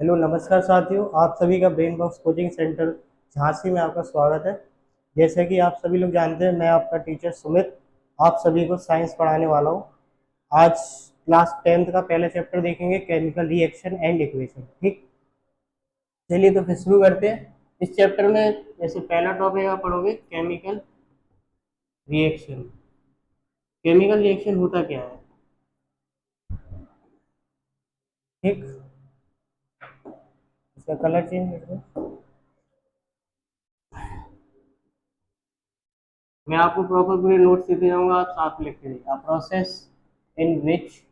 Hello नमस्कार साथियों, आप सभी का brain box coaching centre Jhansi में आपका स्वागत है। जैसे कि आप सभी लोग जानते हैं, मैं आपका टीचर सुमित आप सभी को साइंस पढ़ाने वाला हूँ। आज क्लास 10th का पहला चैप्टर देखेंगे, केमिकल रिएक्शन एंड इक्वेशन। ठीक, चलिए तो फिर शुरू करते हैं। इस चैप्टर में जैसे पहला टॉपिक आप पढ़ोगे केमिकल रिएक्शन। केमिकल रिएक्शन होता क्या है? ठीक, इसका कलर चेंज कर दो। मैं आपको प्रॉपर पूरे नोट्स देते जाऊंगा, आप साथ में लिखते जाइए। प्रोसेस इन विच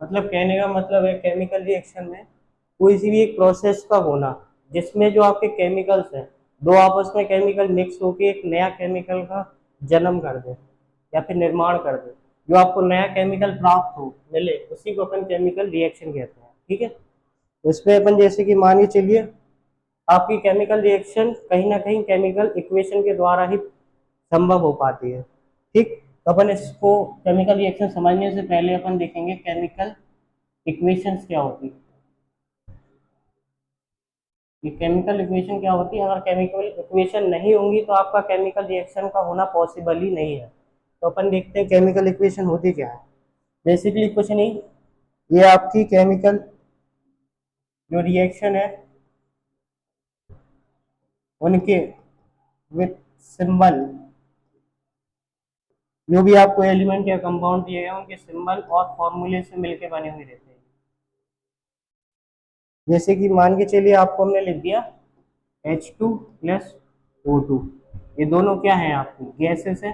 मतलब कहने का मतलब है केमिकल रिएक्शन में कोई सी भी एक प्रोसेस का होना जिसमें जो आपके केमिकल्स हैं, दो आपस में केमिकल मिक्स होकर एक नया केमिकल का जन्म कर दे या फिर निर्माण कर दे। जो आपको नया केमिकल प्राप्त हो मिले उसी को अपन केमिकल रिएक्शन कहते हैं। ठीक है, तो इसमें अपन जैसे कि मान के चलिए आपकी केमिकल रिएक्शन कहीं ना कहीं केमिकल इक्वेशन के द्वारा ही संभव हो पाती है। ठीक, तो अपन इसको केमिकल रिएक्शन समझने से पहले अपन देखेंगे केमिकल इक्वेशंस क्या होती है। ये केमिकल इक्वेशन क्या होती है? अगर केमिकल इक्वेशन नहीं होंगी तो आपका केमिकल रिएक्शन का होना पॉसिबल ही नहीं है। तो अपन देखते हैं केमिकल इक्वेशन होती क्या है। बेसिकली कुछ नहीं, ये आपकी केमिकल जो रिएक्शन है उनके विथ सिंबल, जो भी आपको एलिमेंट या कंपाउंड दिए गए उनके सिंबल और फॉर्मूले से मिलके बने हुए रहते हैं। जैसे कि मान के चलिए आपको हमने लिख दिया H2 प्लस O2। ये दोनों क्या है? आपकी गैसेस है,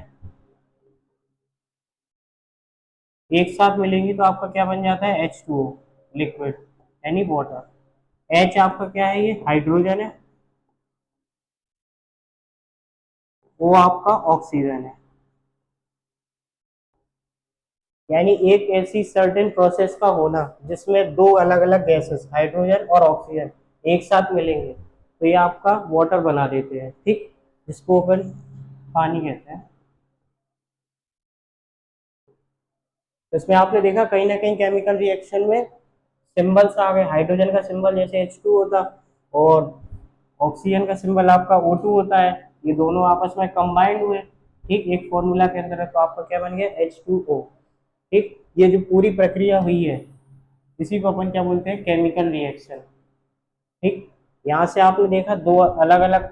एक साथ मिलेंगी तो आपका क्या बन जाता है? H2O लिक्विड यानी वाटर। H आपका क्या है? ये हाइड्रोजन है। O आपका ऑक्सीजन है। यानी एक ऐसी सर्टेन प्रोसेस का होना जिसमें दो अलग अलग गैसेस हाइड्रोजन और ऑक्सीजन एक साथ मिलेंगे तो ये आपका वाटर बना देते हैं। ठीक, जिसको अपन पानी कहते हैं। तो इसमें आपने देखा कहीं ना कहीं केमिकल रिएक्शन में सिंबल्स आ गए। हाइड्रोजन का सिंबल जैसे H2 होता और ऑक्सीजन का सिंबल आपका O2 होता है। ये दोनों आपस में कंबाइंड हुए, ठीक, एक फॉर्मूला के अंदर है, तो आपका क्या बन गया? H2O। ठीक, ये जो पूरी प्रक्रिया हुई है इसी को अपन क्या बोलते हैं? Chemical reaction. ठीक, यहाँ से आपने देखा दो अलग अलग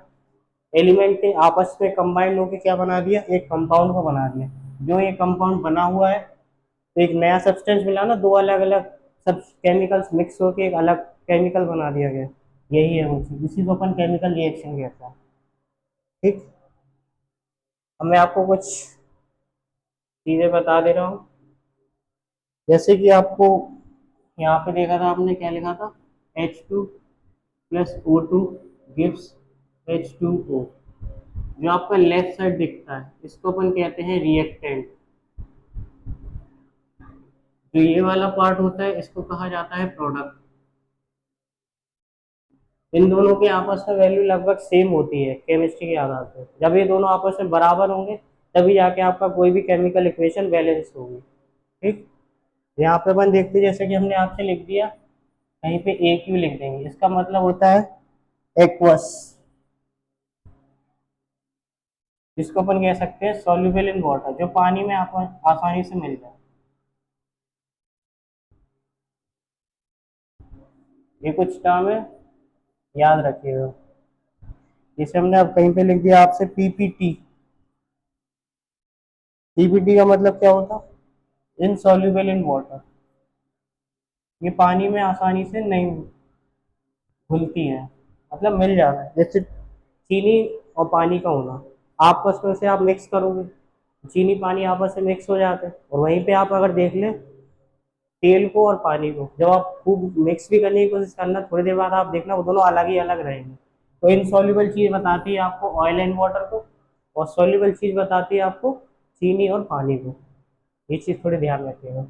एलिमेंट थे, आपस में कंबाइंड होकर क्या बना दिया? एक कंपाउंड को बना दिया। जो ये कंपाउंड बना हुआ है तो एक नया सब्सटेंस मिला ना, दो अलग अलग सब केमिकल्स मिक्स होकर एक अलग केमिकल बना दिया गया। यही है वो चीज, इसी को अपन केमिकल रिएक्शन कहते हैं। ठीक, अब मैं आपको कुछ चीजें बता दे रहा हूँ। जैसे कि आपको यहाँ पे देखा था, आपने क्या लिखा था? H2 plus O2 gives H2O। जो आपका लेफ्ट साइड दिखता है इसको अपन कहते हैं रिएक्टेंट। जो ये वाला पार्ट होता है इसको कहा जाता है प्रोडक्ट। इन दोनों के आपस में वैल्यू लगभग सेम होती है केमिस्ट्री के आधार पर। जब ये दोनों आपस में बराबर होंगे तभी जाके आपका कोई भी केमिकल इक्वेशन बैलेंस होगी। ठीक, यहाँ पे अपन देखते हैं जैसे कि हमने आपसे लिख दिया कहीं पे AQ लिख देंगे, इसका मतलब होता है एक्वस, जिसको अपन कह सकते हैं सॉल्युबल इन वाटर, जो पानी में आप आसानी से मिल जाए। ये कुछ टर्म है, याद रखिएगा। जैसे हमने अब कहीं पे लिख दिया आपसे PPT। PPT का मतलब क्या होता? Insoluble in water. ये पानी में आसानी से नहीं घुलती है, मतलब मिल जाता है। जैसे चीनी और पानी का होना, आपस में से आप मिक्स करोगे, चीनी पानी आपस में मिक्स हो जाते हैं। और वहीं पे आप अगर देख लें तेल को और पानी को, जब आप खूब मिक्स भी करने की कोशिश करना, थोड़ी देर बाद आप देखना वो दोनों अलग ही अलग रहेंगे। तो इनसॉल्युबल चीज बताती है आपको ऑयल एंड वाटर को, और सॉल्युबल चीज बताती है आपको चीनी और पानी को। ये चीज थोड़ी ध्यान रखिएगा।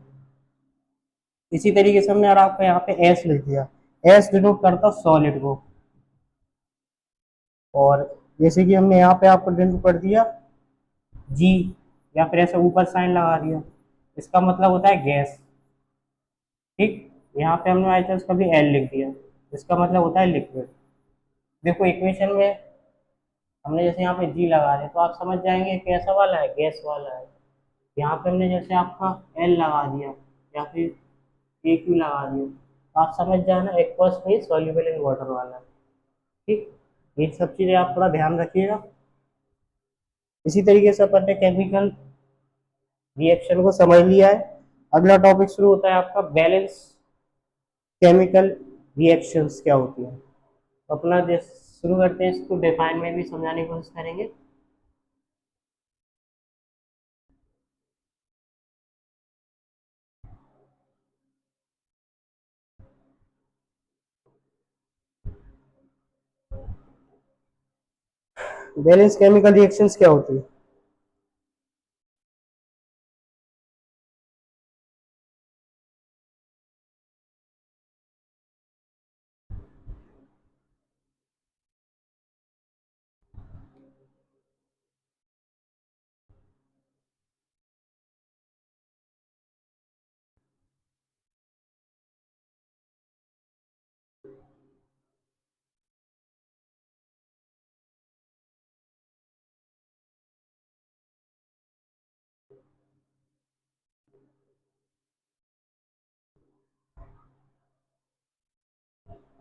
इसी तरीके से हमने और आपको यहाँ पे एस लिख दिया। एस डिनोट करता सॉलिड को। और जैसे कि हमने यहाँ पे आपको डिनोट कर दिया जी, या फिर ऐसे ऊपर साइन लगा दिया, इसका मतलब होता है गैस। ठीक, यहाँ पे हमने बाई चांस कभी एल लिख दिया, इसका मतलब होता है लिक्विड। देखो इक्वेशन में हमने जैसे यहाँ पे जी लगा दिया तो आप समझ जाएंगे कैसा वाला है, गैस वाला है। यहाँ पे हमने जैसे आपका एल लगा दिया या फिर ए क्यू लगा दिया, तो आप समझ जाना एक्वस में सॉल्युबल इन वाटर वाला है। ठीक, ये सब चीज़ें आप थोड़ा ध्यान रखिएगा। इसी तरीके से अपन ने केमिकल रिएक्शन को समझ लिया है। अगला टॉपिक शुरू होता है आपका बैलेंस केमिकल रिएक्शंस क्या होती है। तो अपना शुरू करते हैं, इसको डिफाइन में भी समझाने की कोशिश करेंगे। बैलेंस केमिकल रिएक्शंस क्या होती है।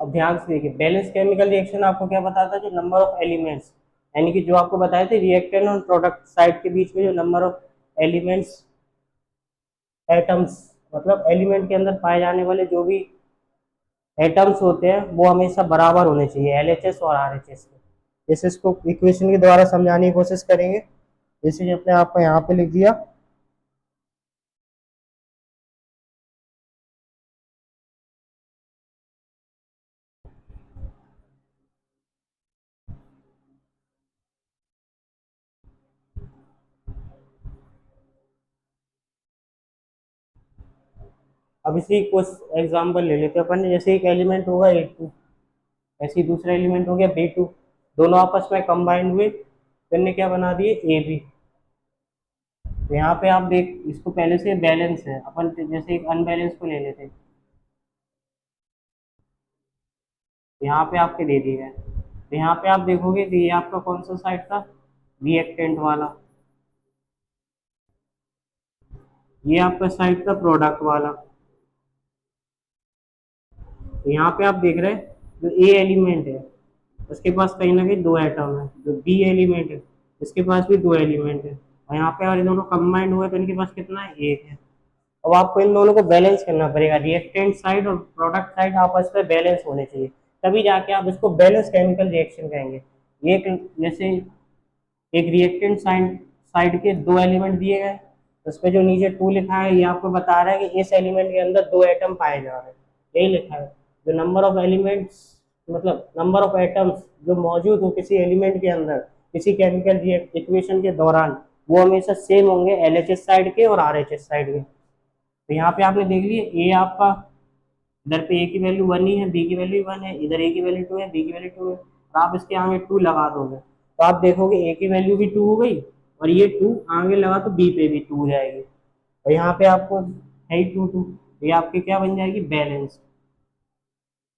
अब ध्यान से देखिए, बैलेंस केमिकल रिएक्शन आपको क्या बताता है, जो नंबर ऑफ एलिमेंट्स, यानी कि जो आपको बताए थे रिएक्टेंट और प्रोडक्ट साइड के बीच में जो नंबर ऑफ एलिमेंट्स, एटम्स, मतलब एलिमेंट के अंदर पाए जाने वाले जो भी एटम्स होते हैं वो हमेशा बराबर होने चाहिए, एलएचएस और आरएचएस के। जैसे इसको इक्वेशन के द्वारा समझाने की कोशिश करेंगे। जैसे कि अपने आपको यहाँ पे लिख दिया, अब इसी कुछ एग्जांपल ले लेते हैं अपन। जैसे एक एलिमेंट होगा A2, ऐसे ही दूसरा एलिमेंट हो गया B2, दोनों आपस में कंबाइंड हुए तो इनने क्या बना दिए, AB। तो यहाँ पे आप देख, इसको पहले से बैलेंस है, अपन जैसे एक अनबैलेंस को ले लेते हैं, यहाँ पे आपके दे दिए गए। तो यहाँ पे आप देखोगे कि ये आपका कौन सा साइड था, रिएक्टेंट वाला, ये आपका साइड था प्रोडक्ट वाला। तो यहाँ पे आप देख रहे हैं जो ए एलिमेंट है उसके पास कहीं ना कहीं दो एटम है, जो बी एलिमेंट है इसके पास भी दो एलिमेंट है, और यहाँ पे और इन दोनों कंबाइंड हुए तो इनके पास कितना है, एक है। अब आपको इन दोनों को बैलेंस करना पड़ेगा, रिएक्टेंट साइड और प्रोडक्ट साइड आपस में बैलेंस होने चाहिए, तभी जाके आप इसको बैलेंस केमिकल रिएक्शन कहेंगे। एक जैसे एक रिएक्टेंट साइड साइड के दो एलिमेंट दिए गए, उस पर जो नीचे टू लिखा है ये आपको बता रहा है कि इस एलिमेंट के अंदर दो एटम पाए जा रहे हैं, यही लिखा है। जो नंबर ऑफ एलिमेंट्स, मतलब नंबर ऑफ एटम्स जो मौजूद हो किसी एलिमेंट के अंदर किसी केमिकल इक्वेशन के दौरान, वो हमेशा सेम होंगे एलएचएस साइड के और आरएचएस साइड के। तो यहाँ पे आपने देख लिया, ए आपका इधर पे ए की वैल्यू वन ही है, बी की वैल्यू वन है, इधर ए की वैल्यू टू है, बी की वैल्यू टू है, और आप इसके आगे टू लगा दोगे तो आप देखोगे ए की वैल्यू भी टू हो गई, और ये टू आगे लगा तो बी पे भी टू हो जाएगी, और यहाँ पे आपको है ही टू टू, ये आपकी क्या बन जाएगी, बैलेंस।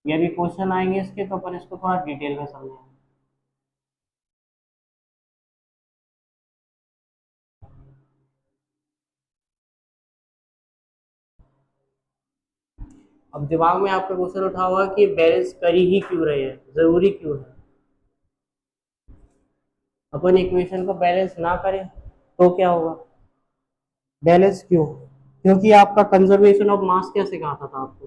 ये भी क्वेश्चन आएंगे इसके तो अपन इसको थोड़ा डिटेल में समझेंगे। अब दिमाग में आपका क्वेश्चन उठा हुआ कि बैलेंस करी ही क्यों रहे हैं, जरूरी क्यों है। अपन इक्वेशन को बैलेंस ना करें तो क्या होगा, बैलेंस क्यों, क्योंकि आपका कंजर्वेशन ऑफ मास क्या सिखाता था आपको,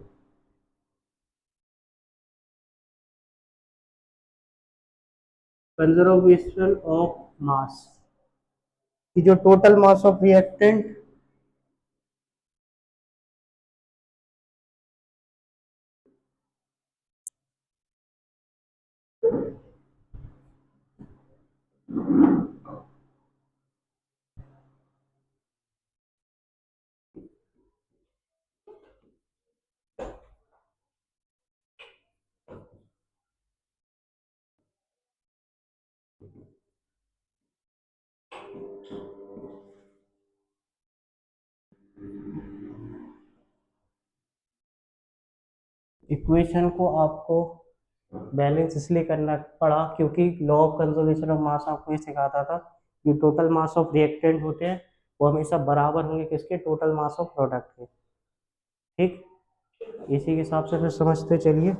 कंजर्वेशन ऑफ मास, कि जो total mass of reactant equation को आपको बैलेंस इसलिए करना पड़ा क्योंकि law of conservation of mass आपको ये सिखाता था कि टोटल मास ऑफ रिएक्टेंट होते हैं वो हमेशा बराबर होंगे किसके, टोटल मास ऑफ प्रोडक्ट के। ठीक, इसी के हिसाब से फिर समझते चलिए।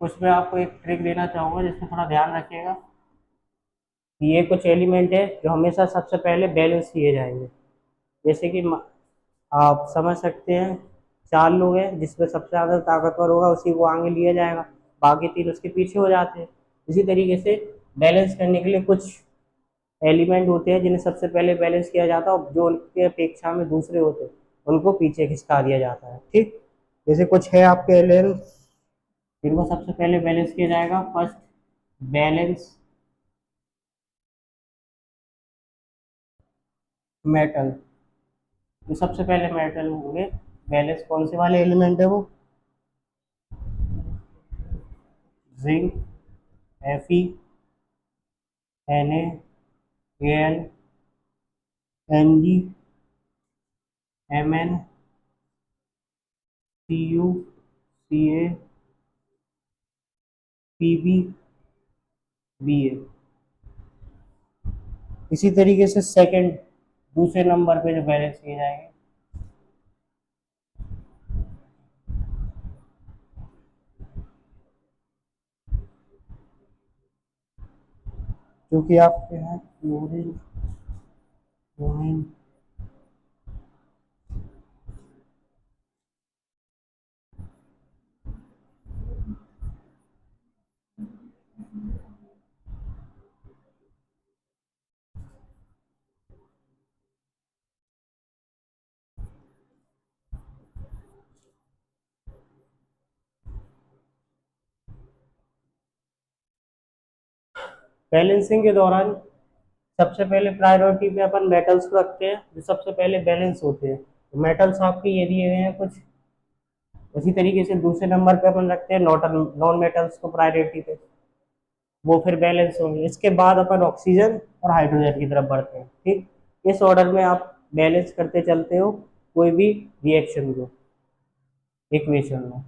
कुछ मैं आपको एक ट्रिक देना चाहूंगा जिसमें थोड़ा ध्यान रखिएगा कि ये कुछ एलिमेंट है जो हमेशा सबसे पहले बैलेंस किए जाएंगे। जैसे कि आप समझ सकते हैं 4 लोग हैं जिसमें सबसे ज़्यादा ताकतवर होगा उसी को आगे लिया जाएगा, बाकी 3 उसके पीछे हो जाते हैं। इसी तरीके से बैलेंस करने के लिए कुछ एलिमेंट होते हैं जिन्हें सबसे पहले बैलेंस किया जाता है और जो उनके अपेक्षा में दूसरे होते हैं उनको पीछे खिसका दिया जाता है। ठीक, जैसे कुछ है आपके एलिमेंट जिनको सबसे पहले बैलेंस किया जाएगा। फर्स्ट, बैलेंस मेटल, तो सबसे पहले मेटल होंगे बैलेंस। कौन से वाले एलिमेंट है वो, zinc, Fe, Na, Al, Mg, Mn, Cu, Ca, Pb, Ba। इसी तरीके से सेकंड, दूसरे नंबर पे जो बैलेंस किए जाएंगे, जो कि आपके हैं क्लोरीन, ब्रोमीन, बैलेंसिंग के दौरान सबसे पहले प्रायोरिटी पे अपन मेटल्स को रखते हैं जो सबसे पहले बैलेंस होते हैं। तो मेटल्स आपके ये दिए हुए हैं कुछ, उसी तरीके से दूसरे नंबर पे अपन रखते हैं नॉन मेटल्स को प्रायोरिटी पे, वो फिर बैलेंस होंगे। इसके बाद अपन ऑक्सीजन और हाइड्रोजन की तरफ बढ़ते हैं। ठीक, इस ऑर्डर में आप बैलेंस करते चलते हो कोई भी रिएक्शन को इक्वेशन में।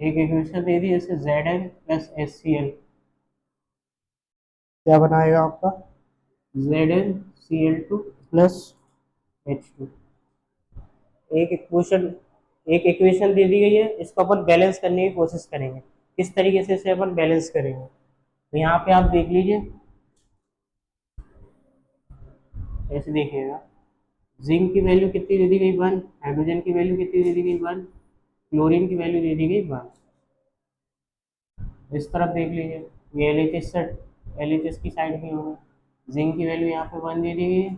एक इक्वेशन दे दी जैसे Zn प्लस HCl, क्या बनाएगा आपका ZnCl2 प्लस H2। एक इक्वेशन एक इक्वेशन दे दी गई है, इसको अपन बैलेंस करने की कोशिश करेंगे। किस तरीके से इसे अपन बैलेंस करेंगे, तो यहाँ पे आप देख लीजिए, ऐसे देखिएगा। जिंक की वैल्यू कितनी दे दी गई 1, हाइड्रोजन की वैल्यू कितनी दे दी गई 1, क्लोरीन की वैल्यू दे दी गई 1। इस तरफ देख लीजिए, ये एल एच एस की साइड में होगा। जिंक की वैल्यू यहाँ पे 1 दे दी गई है,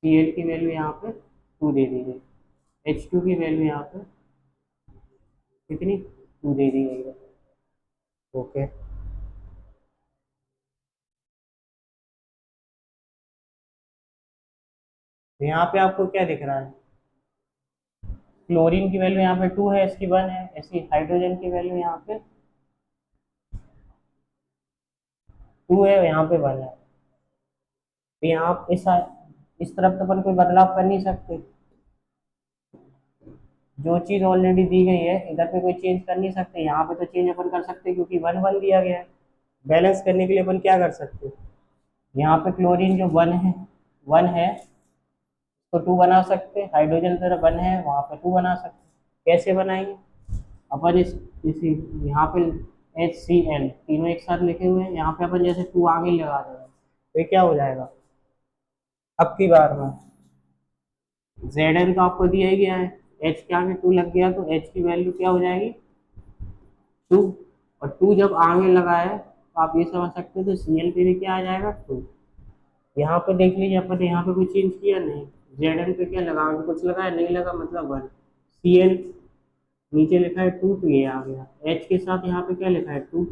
Cl की वैल्यू यहाँ पे 2 दे दी गई, H2 की वैल्यू यहाँ पे कितनी 2 दे दी गई है। ओके, तो यहाँ पे आपको क्या दिख रहा है, क्लोरीन की वैल्यू यहाँ पे 2 है, इसकी 1 है। ऐसी हाइड्रोजन की वैल्यू यहाँ पे 2 है, यहाँ पे 1 है। तो यहाँ इस तरफ तो अपन कोई बदलाव कर नहीं सकते, जो चीज ऑलरेडी दी गई है इधर पे कोई चेंज कर नहीं सकते। यहाँ पे तो चेंज अपन कर सकते हैं क्योंकि 1 1 दिया गया है। बैलेंस करने के लिए अपन क्या कर सकते हैं, यहाँ पे क्लोरीन जो 1 है तो 2 बना सकते हैं, हाइड्रोजन जरा 1 है वहाँ पे 2 बना सकते हैं। कैसे बनाएंगे अपन, इसी यहाँ पे HCl तीनों एक साथ लिखे हुए हैं, यहाँ पे अपन जैसे 2 आगे लगा देंगे तो ये क्या हो जाएगा, अब की बार में Zn तो आपको दिया ही गया है, H के आगे 2 लग गया तो H की वैल्यू क्या हो जाएगी 2, और 2 जब आगे लगा है तो आप ये समझ सकते हो तो Cl पे भी क्या आ जाएगा 2। यहाँ पे देख लीजिए अपन यहाँ पे कोई चेंज किया नहीं, Zn पे क्या लगा, कुछ लगा है नहीं लगा मतलब 1। Cl नीचे लिखा है 2 तो ये आ गया, H के साथ यहाँ पे क्या लिखा है 2।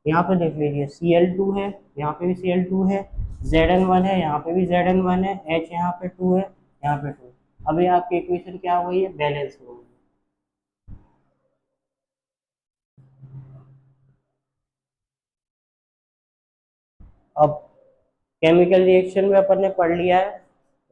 यहाँ पे देख लीजिए Cl2 है, यहाँ पे भी Cl2 है, Zn1 है, यहाँ पे भी Zn1 है, H यहाँ पे 2 है, यहाँ पे 2। अब ये आपकी इक्वेशन क्या हो गई है, बैलेंस हो गई। अब केमिकल रिएक्शन में अपन ने पढ़ लिया है,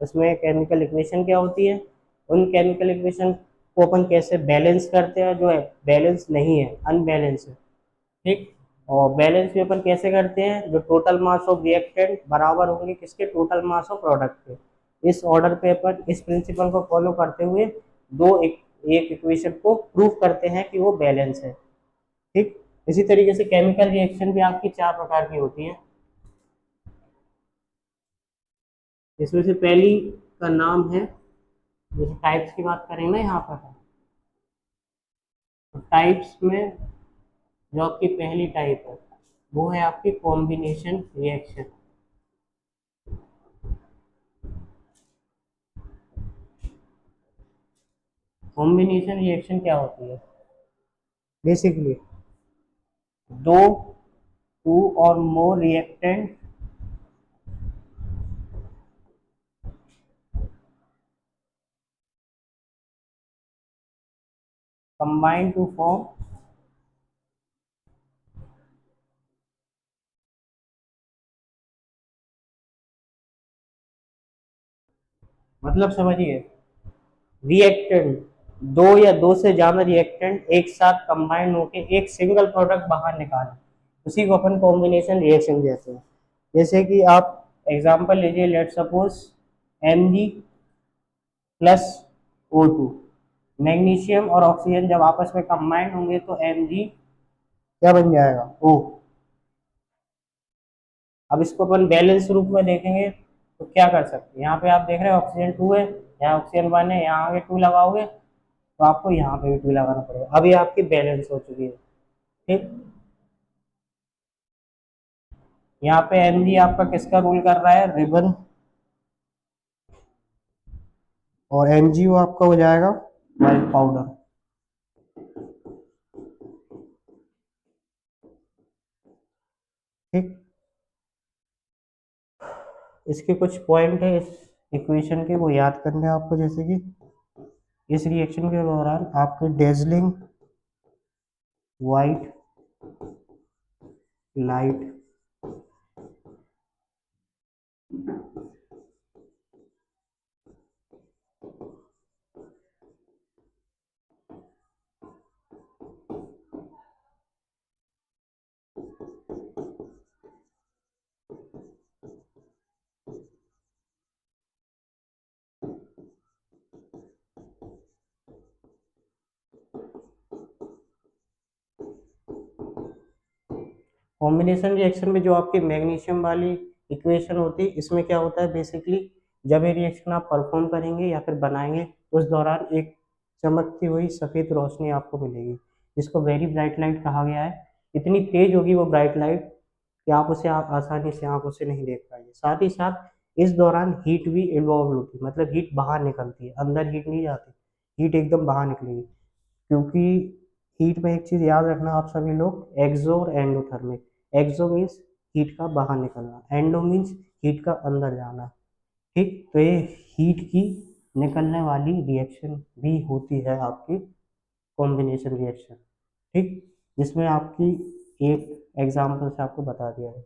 उसमें केमिकल इक्वेशन क्या होती है, उन केमिकल इक्वेशन को अपन कैसे बैलेंस करते हैं, जो है बैलेंस नहीं है, अनबैलेंस है, ठीक। और बैलेंस भी अपन कैसे करते हैं, जो टोटल मास ऑफ रिएक्टेंट बराबर होंगे किसके, टोटल मास ऑफ प्रोडक्ट के। इस ऑर्डर पे अपन इस प्रिंसिपल को फॉलो करते हुए एक इक्वेशन को प्रूव करते हैं कि वो बैलेंस है, ठीक। इसी तरीके से केमिकल रिएक्शन भी आपकी 4 प्रकार की होती है। इसमें से पहली का नाम है, जैसे टाइप्स की बात करें ना यहाँ पर, तो टाइप्स में जो आपकी पहली टाइप है वो है आपकी कॉम्बिनेशन रिएक्शन। कॉम्बिनेशन रिएक्शन क्या होती है, बेसिकली दो टू और मोर रिएक्टेंट कंबाइन टू फॉर्म, मतलब समझिए, रिएक्टेंट दो से ज्यादा रिएक्टेंट एक साथ कंबाइन होके एक सिंगल प्रोडक्ट बाहर निकाले, उसी को अपन कॉम्बिनेशन रिएक्शन कहते हैं। जैसे कि आप एग्जांपल लीजिए, let suppose Mg plus O2, magnesium और ऑक्सीजन जब आपस में कंबाइन होंगे तो Mg क्या बन जाएगा, O। अब इसको अपन बैलेंस रूप में देखेंगे तो क्या कर सकते हैं, यहाँ पे आप देख रहे हैं ऑक्सीजन 2 है, यहाँ ऑक्सीजन 1 है, यहाँ आगे 2 लगाओगे तो आपको यहाँ पे भी 2 लगाना पड़ेगा, अभी आपकी बैलेंस हो चुकी है, ठीक। यहाँ पे Mg आपका किसका रूल कर रहा है, रिबन, और MgO आपका हो जाएगा व्हाइट पाउडर, ठीक। इसके कुछ पॉइंट है इस इक्वेशन के, वो याद करने हैं आपको, जैसे कि इस रिएक्शन के दौरान आपके dazzling white light combination reaction में जो आपकी मैग्नीशियम वाली इक्वेशन होती है, इसमें क्या होता है बेसिकली, जब ये रिएक्शन आप परफॉर्म करेंगे या फिर बनाएंगे उस दौरान एक चमकती हुई सफ़ेद रोशनी आपको मिलेगी, जिसको वेरी ब्राइट लाइट कहा गया है। इतनी तेज होगी वो ब्राइट लाइट कि आप उसे आसानी से आंखों से नहीं देख पाएंगे। साथ ही साथ इस दौरान हीट भी इन्वॉल्व होती है, मतलब हीट बाहर निकलती है, अंदर हीट नहीं जाती, हीट एकदम बाहर निकलेगी। क्योंकि हीट में एक चीज़ याद रखना आप सभी लोग, एक्सो और एंडोथर्मिक। एक्सो मीन्स हीट का बाहर निकलना, एंडो मीन्स हीट का अंदर जाना, ठीक। तो ये हीट की निकलने वाली रिएक्शन भी होती है आपकी कॉम्बिनेशन रिएक्शन, ठीक। जिसमें आपकी एक एग्जाम्पल से आपको बता दिया है।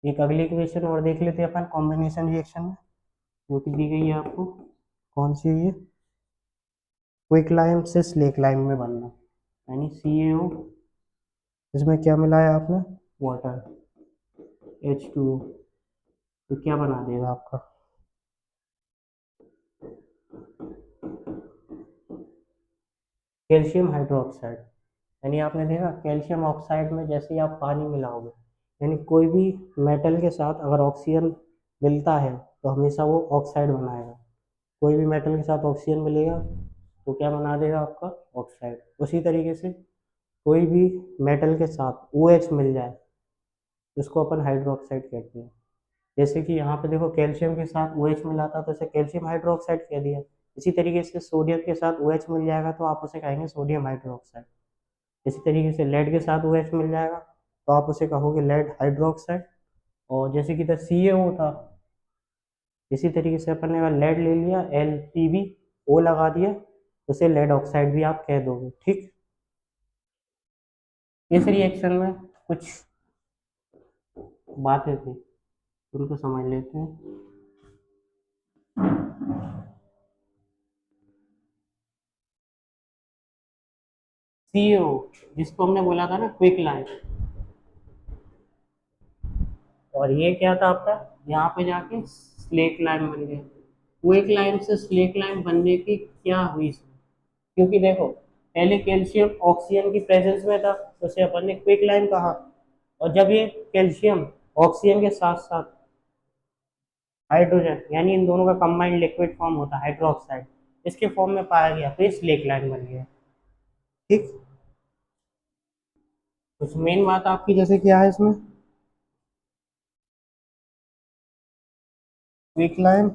एक अगली इक्वेशन और देख लेते हैं अपन कॉम्बिनेशन रिएक्शन में, जो कि दी गई है आपको, कौन सी है ये, क्विक लाइम से स्लेक लाइम में बनना, यानी CaO, इसमें क्या मिलाया आपने, वाटर, H2O, तो क्या बना देगा आपका, कैल्शियम हाइड्रोक्साइड। यानी आपने देखा कैल्शियम ऑक्साइड में जैसे ही आप पानी मिलाओगे, यानी कोई भी मेटल के साथ अगर ऑक्सीजन मिलता है तो हमेशा वो ऑक्साइड बनाएगा, कोई भी मेटल के साथ ऑक्सीजन मिलेगा तो क्या बना देगा आपका, ऑक्साइड। उसी तरीके से कोई भी मेटल के साथ OH मिल जाए उसको अपन हाइड्रोक्साइड कहते हैं। जैसे कि यहाँ पे देखो कैल्शियम के साथ OH मिला था तो इसे कैल्शियम हाइड्रोक्साइड कह दिया। इसी तरीके से सोडियम के साथ OH मिल जाएगा तो आप उसे कहेंगे सोडियम हाइड्रोक्साइड। इसी तरीके से लेड के साथ OH मिल जाएगा तो आप उसे कहोगे लेड हाइड्रोक्साइड। और जैसे कि इधर CaO था, इसी तरीके से अपन ने लेड ले लिया, LPbO लगा दिया, उसे लेड ऑक्साइड भी आप कह दोगे, ठीक। इस रिएक्शन में कुछ बातें थी, उनको समझ लेते हैं। सीईओ, जिसको हमने बोला था ना क्विक लाइन, और ये क्या था आपका, यहाँ पे जाके स्लेक लाइन बन गया। क्विक लाइन से स्लेक लाइन बनने की क्या हुई इसमें? क्योंकि देखो, पहले कैल्शियम ऑक्सीजन की प्रेजेंस में था तो उसे अपन ने क्विक लाइन कहा, और जब ये कैल्शियम ऑक्सीजन के साथ साथ हाइड्रोजन, यानी इन दोनों का कंबाइंड लिक्विड फॉर्म होता है हाइड्रोक्साइड, इसके फॉर्म में पाया गया तो ये स्लेक लाइन बन गया। ठीक। कुछ मेन बात आपकी जैसे क्या है इसमें, क्विक लाइन,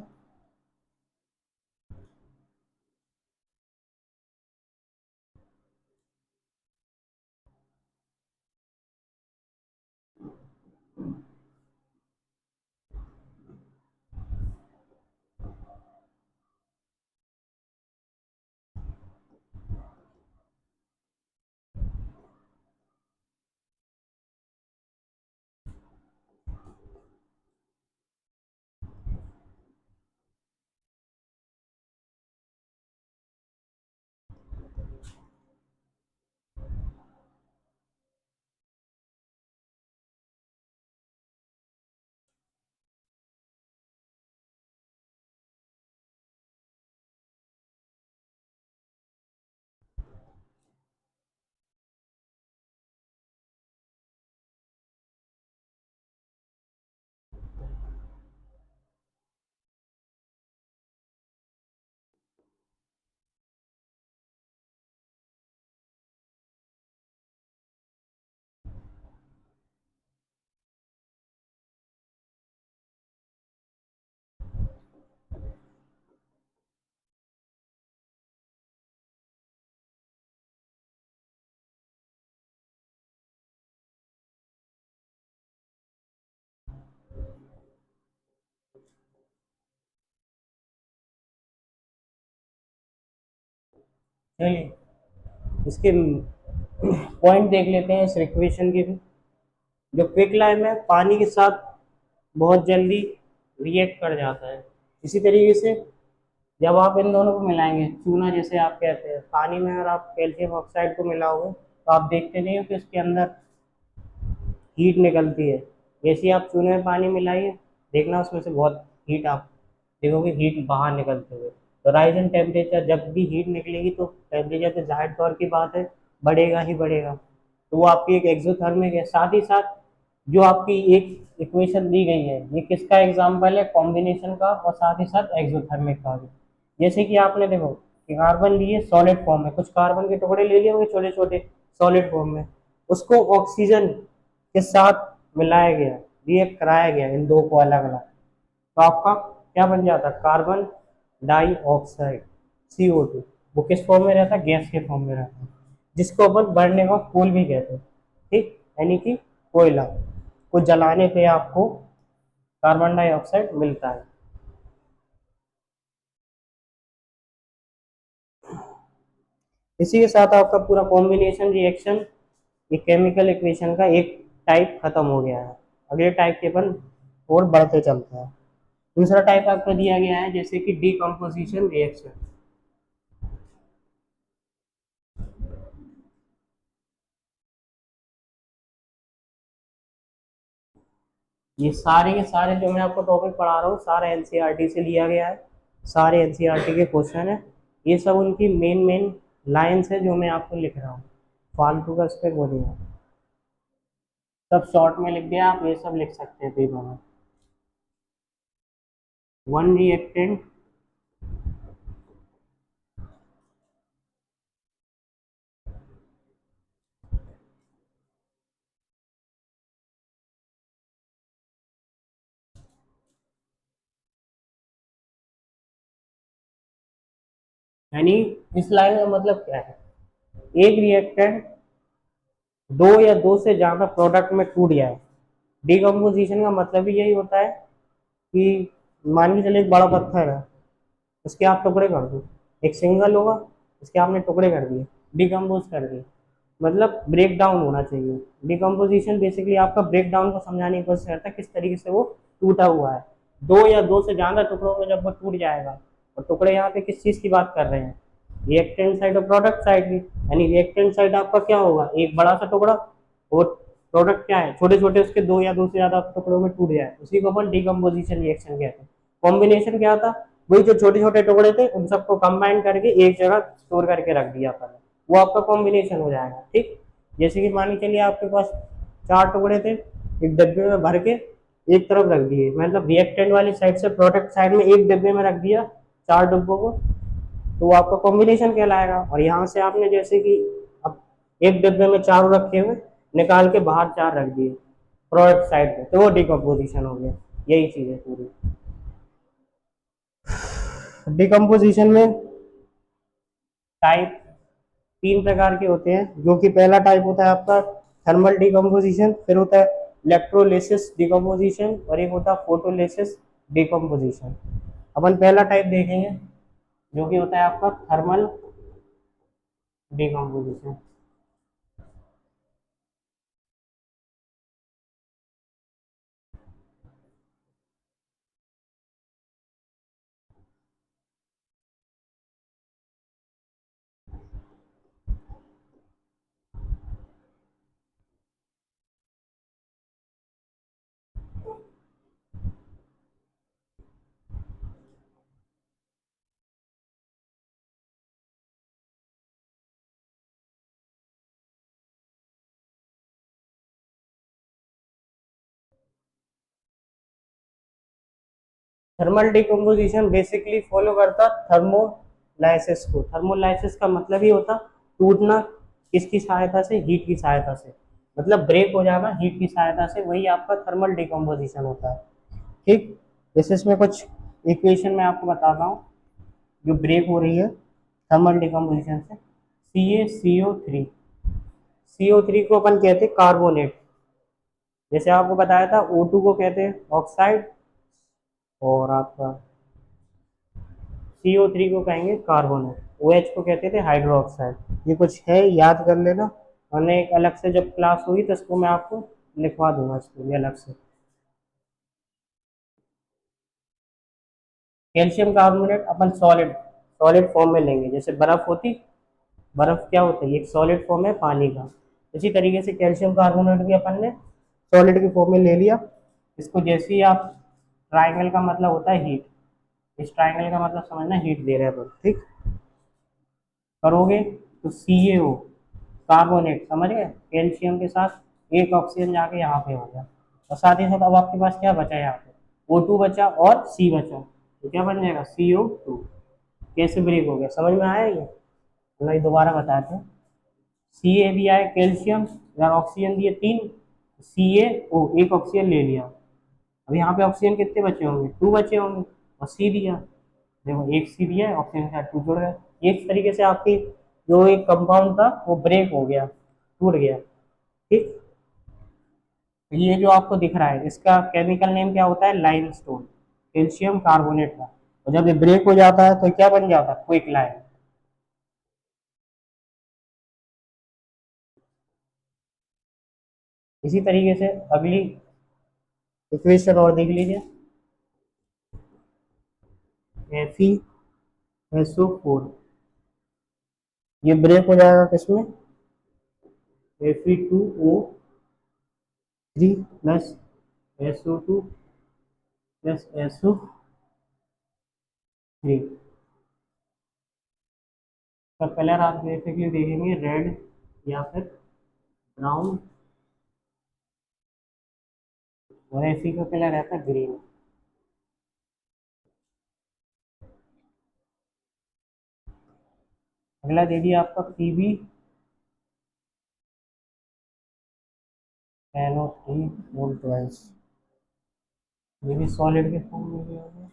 चलिए इसके पॉइंट देख लेते हैं इस इक्वेशन की भी। जो क्विक लाइम है पानी के साथ बहुत जल्दी रिएक्ट कर जाता है। इसी तरीके से जब आप इन दोनों को मिलाएंगे, चूना जैसे आप कहते हैं, पानी में अगर आप कैल्शियम ऑक्साइड को मिलाओगे तो आप देखते नहीं हो कि उसके अंदर हीट निकलती है। जैसे ही आप चूने में पानी मिलाइए, देखना उसमें से बहुत हीट आप देखोगे, हीट बाहर निकलते हुए। तो राइज इन टेम्परेचर, जब भी हीट निकलेगी तो टेम्परेचर तो जाहिर तौर की बात है बढ़ेगा ही बढ़ेगा, तो वो आपकी एक एक्सोथर्मिक है। साथ ही साथ जो आपकी एक इक्वेशन दी गई है, ये किसका एग्जाम्पल है, कॉम्बिनेशन का, और साथ ही साथ एक्सोथर्मिक का भी। जैसे कि आपने देखो कि कार्बन लिए सॉलिड फॉर्म में, कुछ कार्बन के टुकड़े ले लिए होंगे छोटे छोटे सॉलिड फॉर्म में, उसको ऑक्सीजन के साथ मिलाया गया, रिएक्ट कराया गया इन दो को अलग अलग, तो आपका क्या बन जाता है, कार्बन डाई ऑक्साइड, CO2। वो किस फॉर्म में रहता है, गैस के फॉर्म में रहता है, जिसको अपन बर्निंग ऑफ कोल भी कहते हैं। ठीक, यानी कि कोयला को जलाने पे आपको कार्बन डाइऑक्साइड मिलता है। इसी के साथ आपका पूरा कॉम्बिनेशन रिएक्शन, ये केमिकल इक्वेशन का एक टाइप खत्म हो गया है। अगले टाइप के अपन और बढ़ते चलते हैं। दूसरा टाइप आपको दिया गया है जैसे कि डीकम्पोजिशन रिएक्शन। ये सारे के सारे जो मैं आपको टॉपिक पढ़ा रहा हूँ सारा एनसीईआरटी से लिया गया है, सारे एनसीईआरटी के क्वेश्चन है। ये सब उनकी मेन मेन लाइंस है जो मैं आपको लिख रहा हूँ, फालतू का इस पे वो नहीं है। सब शॉर्ट में लिख दिया, आप ये सब लिख सकते हैं पेपर में। वन रिएक्टेंट यानी इस लाइन का मतलब क्या है, एक रिएक्टेंट दो या दो से ज्यादा प्रोडक्ट में टूट जाए। डिकम्पोजिशन का मतलब ही यही होता है कि मान के चलिए एक बड़ा पत्थर है, उसके आप टुकड़े कर दो, एक सिंगल होगा, उसके आपने टुकड़े कर दिए, डिकम्पोज कर दिए, मतलब ब्रेक डाउन होना चाहिए। डिकम्पोजिशन बेसिकली आपका ब्रेक डाउन को समझाने की कोशिश करता है किस तरीके से वो टूटा हुआ है। दो या दो से ज्यादा टुकड़ों में जब वो टूट जाएगा, और टुकड़े यहाँ पे किस चीज की बात कर रहे हैं, रिएक्टेंट साइड और प्रोडक्ट साइड की। यानी रिएक्टेंट साइड आपका क्या होगा, एक बड़ा सा टुकड़ा, और प्रोडक्ट क्या है, छोटे छोटे उसके दो या दो से ज्यादा टुकड़ों में टूट जाए, उसी को अपन डिकम्पोजिशन रिएक्शन कहते हैं। कॉम्बिनेशन क्या था, वही जो छोटे छोटे टुकड़े थे उन सबको कंबाइन करके एक जगह स्टोर करके रख दिया अपन, वो आपका कॉम्बिनेशन हो जाएगा। ठीक, जैसे कि मान के चलिए आपके पास चार टुकड़े थे, एक डब्बे में भर के एक तरफ रख दिए, मतलब रिएक्टेंट वाली साइड से प्रोडक्ट साइड में एक डब्बे में रख दिया चार डब्बों को, तो वो आपका कॉम्बिनेशन कहलाएगा। और यहाँ से आपने जैसे कि अब एक डब्बे में चार रखे हुए, निकाल के बाहर चार रख दिए प्रोडक्ट साइड पे, तो वो डिकम्पोजिशन हो गया। यही चीज है पूरी। डिकम्पोजिशन में टाइप तीन प्रकार के होते हैं, जो कि पहला टाइप होता है आपका थर्मल डिकम्पोजिशन, फिर होता है इलेक्ट्रोलिसिस डिकम्पोजिशन, और एक होता है फोटोलिसिस डिकम्पोजिशन। अपन पहला टाइप देखेंगे, जो कि होता है आपका thermal decomposition. Thermal decomposition basically follow करता थर्मोलाइसिस को। थर्मोलाइसिस का मतलब ही होता टूटना किसकी सहायता से, हीट की सहायता से, मतलब ब्रेक हो जाना हीट की सहायता से, वही आपका थर्मल डिकम्पोजिशन होता है। ठीक, जैसे इसमें कुछ इक्वेशन मैं आपको बताता हूँ जो ब्रेक हो रही है थर्मल डिकम्पोजिशन से। सी ए सी ओ थ्री को अपन कहते हैं कार्बोनेट। जैसे आपको बताया था O2 को कहते हैं ऑक्साइड, और आपका CO3 को कहेंगे कार्बोनेट, OH को कहते थे हाइड्रो ऑक्साइड। ये कुछ है, याद कर लेना, वरना एक अलग से जब क्लास हुई तो इसको मैं आपको लिखवा दूंगा इसको लिए अलग से। कैल्शियम कार्बोनेट अपन सॉलिड सॉलिड फॉर्म में लेंगे, जैसे बर्फ होती, बर्फ क्या होता है, एक सॉलिड फॉर्म है पानी का। इसी तरीके से कैल्शियम कार्बोनेट भी अपन ने सॉलिड की फॉर्म में ले लिया। इसको जैसे ही आप, ट्राइंगल का मतलब होता है हीट, इस ट्राइंगल का मतलब समझना हीट दे रहे हैं अपन। ठीक, करोगे तो CaO कार्बोनेट, समझ गए, कैल्शियम के साथ एक ऑक्सीजन जाके यहाँ पे हो गया, और साथ ही साथ अब आपके पास क्या बचा यहाँ पे, O2 बचा और C बचा, तो क्या बन जाएगा CO2। कैसे ब्रेक हो गया, समझ में आया ये, मैं दोबारा बताते हैं। Ca दिया है कैल्शियम, इधर ऑक्सीजन दिए तीन, CaO एक ऑक्सीजन ले लिया, अब यहाँ पे ऑक्सीजन कितने बचे होंगे, टू बचे होंगे, और C दिया, देखो एक सी दिया है, ऑक्सीजन के साथ टू जुड़ गए। ये इस तरीके से आपकी जो एक कंपाउंड था वो ब्रेक हो गया, टूट गया। ठीक, ये जो आपको दिख रहा है इसका केमिकल नेम क्या होता है, लाइमस्टोन, कैल्शियम कार्बोनेट का। और जब ये ब्रेक हो जाता है तो क्या बन जाता है, क्विक लाइम। इसी तरीके से अगली इक्वेशन और देख लीजिए, Fe SO4, ये ब्रेक हो जाएगा किसमें, Fe2O3 plus SO2 plus SO3 का कलर आप बेसिकली देखेंगे रेड या फिर ब्राउन, और Fe का कलर रहता है ग्रीन। अगला दे दिया आपका PbNO3 ये भी सॉलिड के फॉर्म में दिया हुआ है।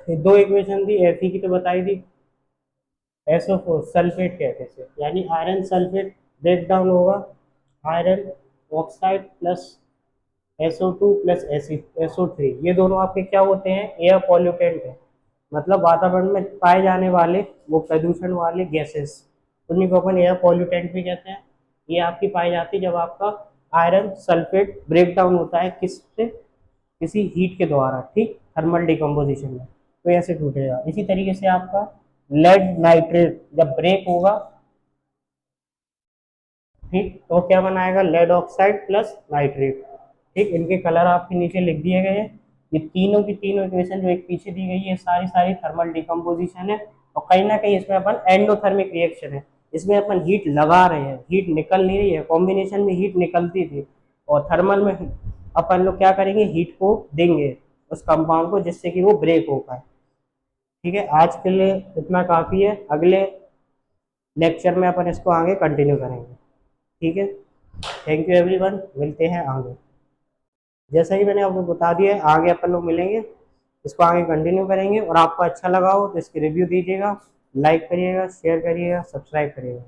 ये दो इक्वेशन थी, Fe की तो बताई थी। SO4 सल्फेट कहते हैं इसे, यानी आयरन सल्फेट ब्रेक डाउन होगा iron oxide plus SO2 plus SO3, ये दोनों आपके क्या होते हैं, एयर पॉल्यूटेंट है। मतलब वातावरण में पाए जाने वाले वो प्रदूषण वाले गैसेस, उन्हीं को अपन एयर पॉल्यूटेंट भी कहते हैं। ये आपकी पाई जाती है जब आपका आयरन सल्फेट ब्रेक डाउन होता है किससे, किसी हीट के द्वारा, ठीक, थर्मल डिकम्पोजिशन में, तो ऐसे टूटेगा। इसी तरीके से आपका लेड नाइट्रेट जब ब्रेक होगा, ठीक, तो क्या बनाएगा, लेड ऑक्साइड प्लस नाइट्रेट। ठीक, इनके कलर आपके नीचे लिख दिए गए हैं। ये तीनों की तीनों इक्वेशन जो एक पीछे दी गई है, सारी सारी थर्मल डिकम्पोजिशन है। और कहीं ना कहीं इसमें अपन एंडोथर्मिक रिएक्शन है, इसमें अपन हीट लगा रहे हैं, हीट निकल नहीं रही है। कॉम्बिनेशन में हीट निकलती थी, और थर्मल में अपन लोग क्या करेंगे, हीट को देंगे उस कंपाउंड को, जिससे कि वो ब्रेक हो पाए। ठीक है, आज के लिए इतना काफ़ी है। अगले लेक्चर में अपन इसको आगे कंटिन्यू करेंगे। ठीक है, थैंक यू एवरीवन, मिलते हैं आगे। जैसा ही मैंने आपको बता दिया है, आगे अपन लोग मिलेंगे, इसको आगे कंटिन्यू करेंगे। और आपको अच्छा लगा हो तो इसकी रिव्यू दीजिएगा, लाइक करिएगा, शेयर करिएगा, सब्सक्राइब करिएगा।